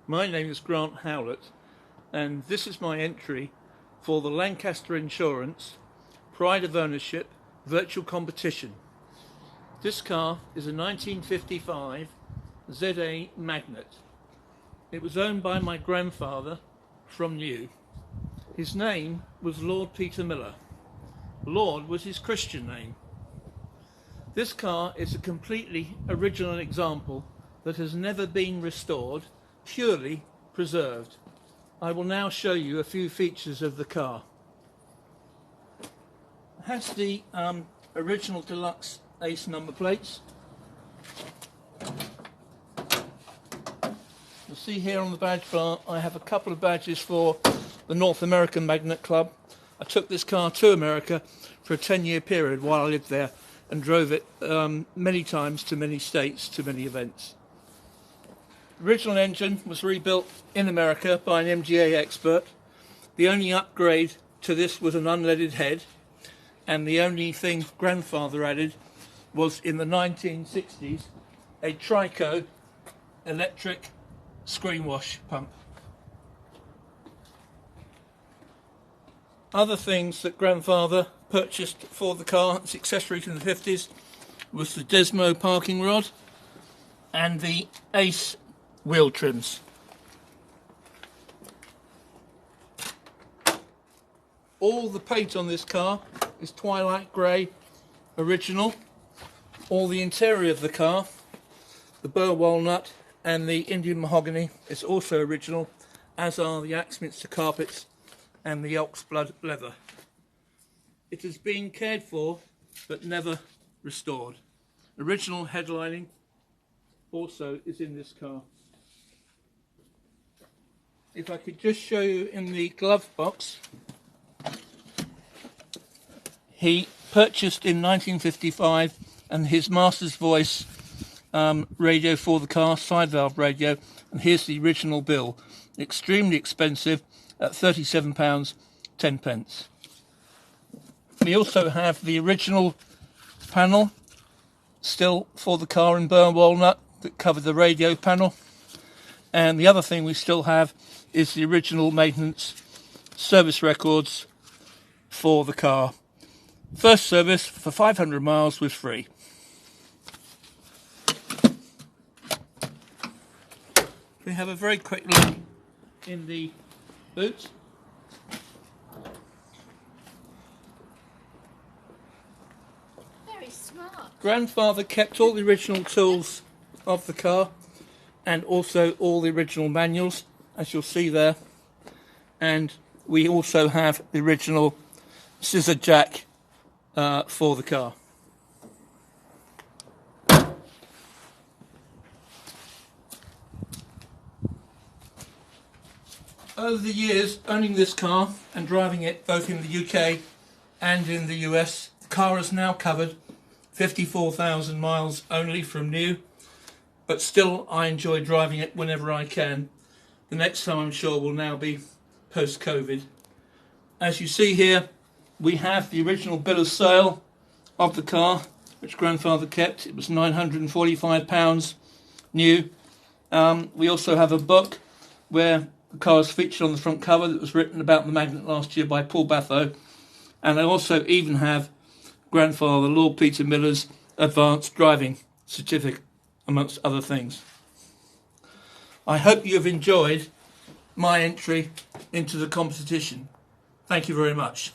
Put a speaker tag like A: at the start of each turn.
A: My name is Grant Howlett, and this is my entry for the Lancaster Insurance Pride of Ownership Virtual Competition. This car is a 1955 ZA Magnette. It was owned by my grandfather from new. His name was Lord Peter Miller. Lord was his Christian name. This car is a completely original example that has never been restored, purely preserved. I will now show you a few features of the car. It has the original deluxe Ace number plates. You'll see here on the badge bar I have a couple of badges for the North American Magnette Club. I took this car to America for a 10-year period while I lived there and drove it many times to many states, to many events. The original engine was rebuilt in America by an MGA expert. The only upgrade to this was an unleaded head, and the only thing grandfather added was in the 1960s a Trico electric screen wash pump. Other things that grandfather purchased for the car as accessories in the 50s was the Desmo parking rod and the Ace wheel trims. All the paint on this car is twilight grey original. All the interior of the car, the burr walnut and the Indian mahogany, is also original, as are the Axminster carpets and the ox blood leather. It has been cared for but never restored. Original headlining also is in this car. If I could just show you in the glove box, he purchased in 1955 and his Master's Voice radio for the car, side valve radio, and here's the original bill. Extremely expensive at £37 10p. We also have the original panel still for the car in burr walnut that covered the radio panel, and the other thing we still have is the original maintenance service records for the car. First service for 500 miles was free. We have a very quick look in the boot.
B: Very smart.
A: Grandfather kept all the original tools of the car and also all the original manuals, as you'll see there. And we also have the original scissor jack for the car. Over the years owning this car and driving it both in the UK and in the US, the car has now covered 54,000 miles only from new, but still I enjoy driving it whenever I can. The next time I'm sure will now be post-COVID. As you see here, we have the original bill of sale of the car, which grandfather kept. It was £945 new. We also have a book where the car is featured on the front cover that was written about the Magnette last year by Paul Batho. And I also even have grandfather Lord Peter Miller's advanced driving certificate, amongst other things. I hope you have enjoyed my entry into the competition. Thank you very much.